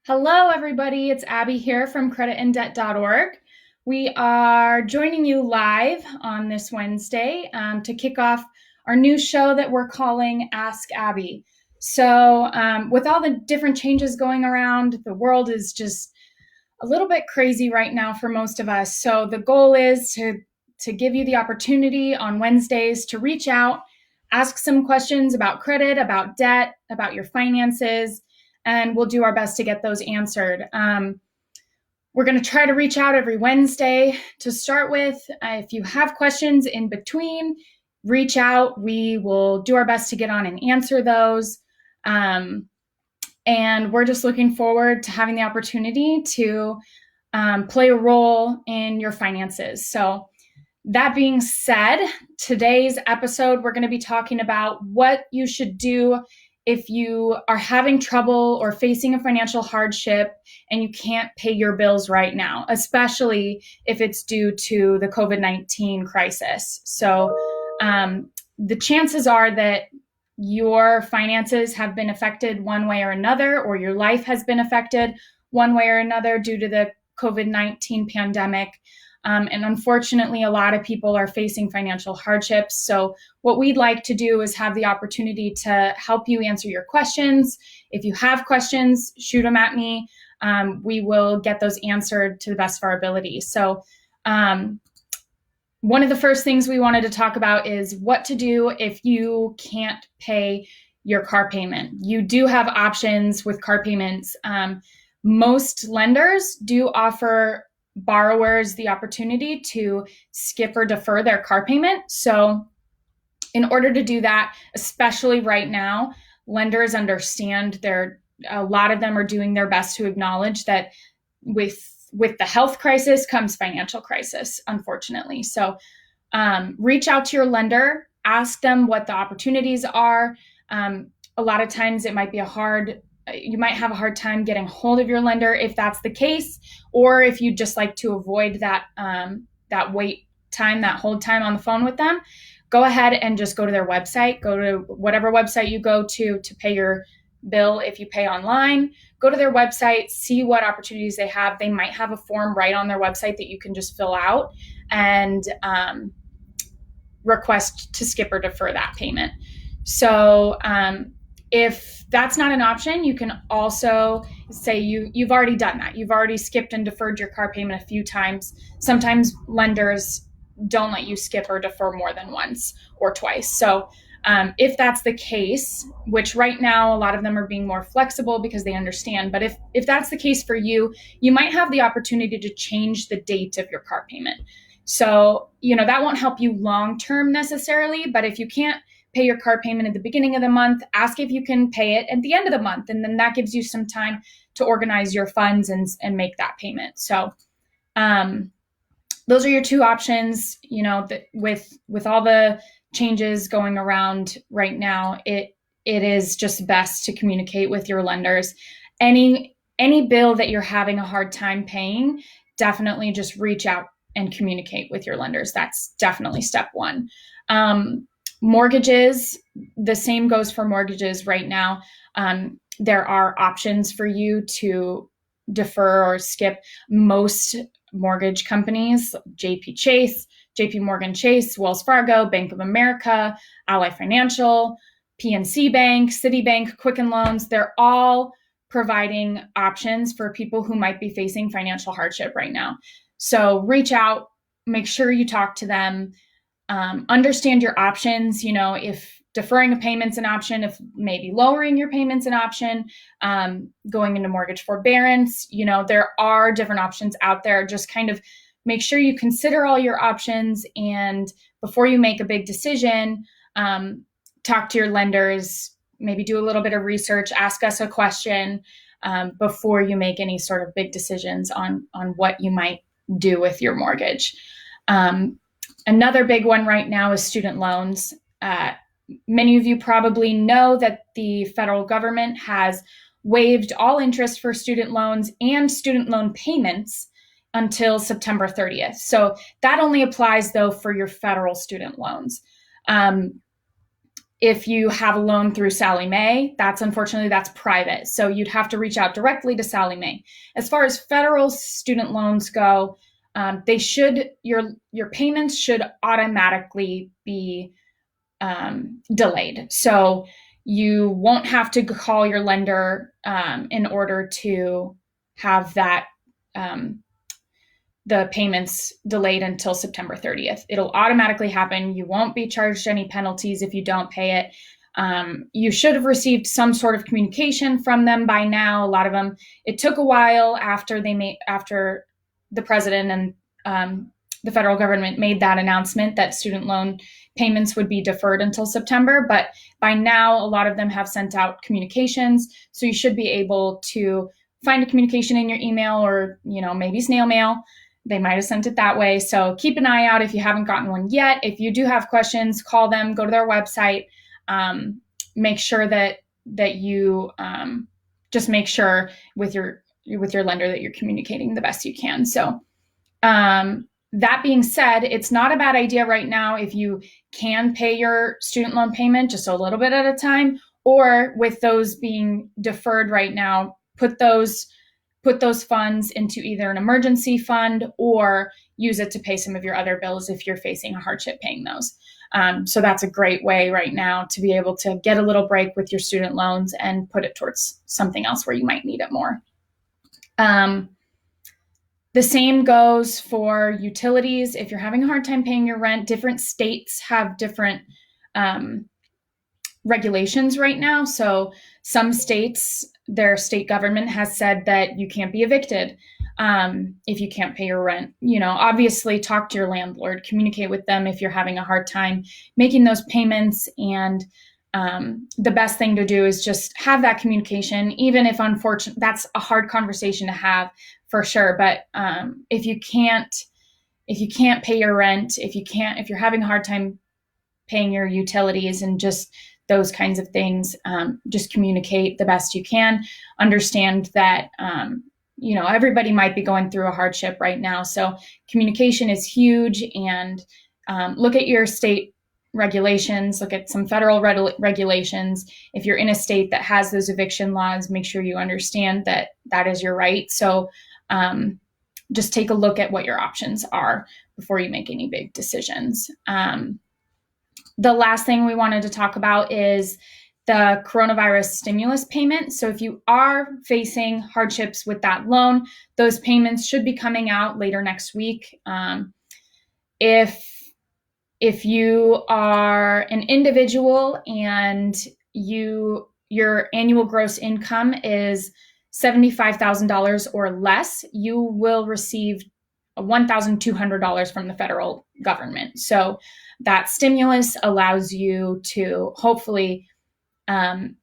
Hello, everybody. It's Abby here from creditanddebt.org. We are joining you live on this Wednesday to kick off our new show that we're calling Ask Abby. So, with all the different changes going around, the world is just a little bit crazy right now for most of us. So, the goal is to give you the opportunity on Wednesdays to reach out, ask some questions about credit, about debt, about your finances, and we'll do our best to get those answered. We're going to try to reach out every Wednesday to start with. If you have questions in between, reach out. We will do our best to get on and answer those. And we're just looking forward to having the opportunity to play a role in your finances. So, that being said, today's episode, we're going to be talking about what you should do if you are having trouble or facing a financial hardship and you can't pay your bills right now, especially if it's due to the COVID-19 crisis. So the chances are that your finances have been affected one way or another, or your life has been affected one way or another due to the COVID-19 pandemic. And unfortunately, a lot of people are facing financial hardships. So what we'd like to do is have the opportunity to help you answer your questions. If you have questions, shoot them at me. We will get those answered to the best of our ability. So one of the first things we wanted to talk about is what to do if you can't pay your car payment. You do have options with car payments. Most lenders do offer borrowers the opportunity to skip or defer their car payment. So in order to do that, especially right now, lenders understand a lot of them are doing their best to acknowledge that with the health crisis comes financial crisis, unfortunately. So reach out to your lender, ask them what the opportunities are. A lot of times it might be you might have a hard time getting hold of your lender if that's the case, or if you just like to avoid that wait time, that hold time on the phone with them, go ahead and just go to their website, go to whatever website you go to pay your bill. If you pay online, go to their website, see what opportunities they have. They might have a form right on their website that you can just fill out and request to skip or defer that payment. So if that's not an option, you can also say you've already done that. You've already skipped and deferred your car payment a few times. Sometimes lenders don't let you skip or defer more than once or twice. So if that's the case, which right now a lot of them are being more flexible because they understand, but if that's the case for you, you might have the opportunity to change the date of your car payment. So, that won't help you long-term necessarily, but if you can't pay your car payment at the beginning of the month, ask if you can pay it at the end of the month. And then that gives you some time to organize your funds and make that payment. So those are your two options. With all the changes going around right now, it is just best to communicate with your lenders. Any bill that you're having a hard time paying, definitely just reach out and communicate with your lenders. That's definitely step one. Mortgages, the same goes for mortgages right now. There are options for you to defer or skip. Most mortgage companies, JP Morgan Chase, Wells Fargo, Bank of America, Ally Financial, PNC Bank, Citibank, Quicken Loans, they're all providing options for people who might be facing financial hardship right now. So reach out, make sure you talk to them. Understand your options. If deferring a payment's an option, if maybe lowering your payment's an option, going into mortgage forbearance, there are different options out there. Just kind of make sure you consider all your options, and before you make a big decision, talk to your lenders, maybe do a little bit of research, ask us a question before you make any sort of big decisions on what you might do with your mortgage. Another big one right now is student loans. Many of you probably know that the federal government has waived all interest for student loans and student loan payments until September 30th. So that only applies, though, for your federal student loans. If you have a loan through Sallie Mae, unfortunately that's private. So you'd have to reach out directly to Sallie Mae. As far as federal student loans go, your payments should automatically be delayed. So you won't have to call your lender in order to have the payments delayed until September 30th. It'll automatically happen. You won't be charged any penalties if you don't pay it. You should have received some sort of communication from them by now. A lot of them, it took a while after the president and the federal government made that announcement that student loan payments would be deferred until September. But by now, a lot of them have sent out communications. So you should be able to find a communication in your email or, maybe snail mail. They might have sent it that way. So keep an eye out if you haven't gotten one yet. If you do have questions, call them, go to their website. Make sure that you just make sure with your lender that you're communicating the best you can. So that being said, it's not a bad idea right now if you can pay your student loan payment just a little bit at a time, or with those being deferred right now, put those funds into either an emergency fund or use it to pay some of your other bills if you're facing a hardship paying those. So that's a great way right now to be able to get a little break with your student loans and put it towards something else where you might need it more. The same goes for utilities. If you're having a hard time paying your rent, different states have different regulations right now. So some states, their state government has said that you can't be evicted if you can't pay your rent. Obviously talk to your landlord, communicate with them if you're having a hard time making those payments. And the best thing to do is just have that communication, even if unfortunately that's a hard conversation to have for sure. But if you can't pay your rent, if you're having a hard time paying your utilities and just those kinds of things, just communicate the best you can. Understand that, everybody might be going through a hardship right now. So communication is huge, and look at your state regulations, look at some federal regulations. If you're in a state that has those eviction laws, make sure you understand that that is your right. So just take a look at what your options are before you make any big decisions. The last thing we wanted to talk about is the coronavirus stimulus payment. So if you are facing hardships with that loan, those payments should be coming out later next week. If you are an individual and your annual gross income is $75,000 or less, you will receive $1,200 from the federal government. So that stimulus allows you to hopefully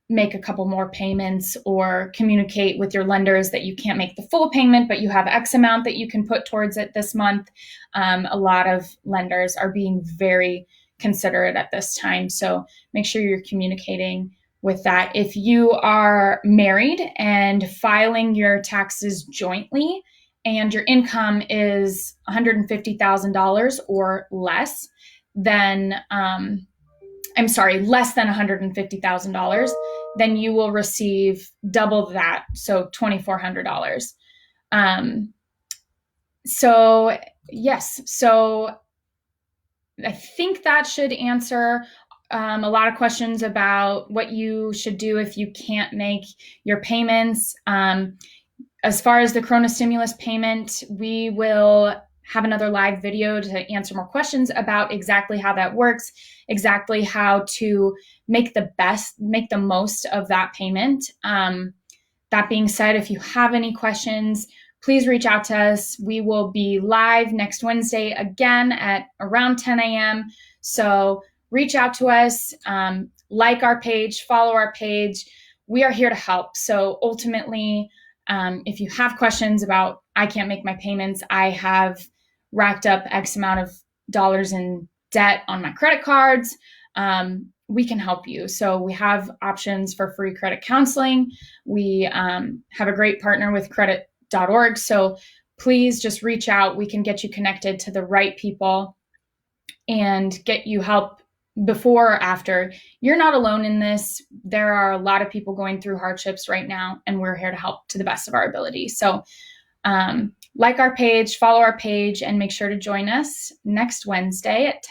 make a couple more payments or communicate with your lenders that you can't make the full payment, but you have X amount that you can put towards it this month. A lot of lenders are being very considerate at this time. So make sure you're communicating with that. If you are married and filing your taxes jointly and your income is $150,000 or less, then less than $150,000, then you will receive double that, so $2,400. So I think that should answer a lot of questions about what you should do if you can't make your payments. As far as the Corona stimulus payment, we will have another live video to answer more questions about exactly how that works, exactly how to make the most of that payment. That being said, if you have any questions, please reach out to us. We will be live next Wednesday again at around 10 a.m. So reach out to us, like our page, follow our page. We are here to help. So ultimately, if you have questions about, I can't make my payments, I have racked up X amount of dollars in debt on my credit cards, we can help you. So we have options for free credit counseling. We have a great partner with credit.org. So please just reach out. We can get you connected to the right people and get you help before or after, you're not alone in this. There are a lot of people going through hardships right now, and we're here to help to the best of our ability. So like our page, follow our page, and make sure to join us next Wednesday at 10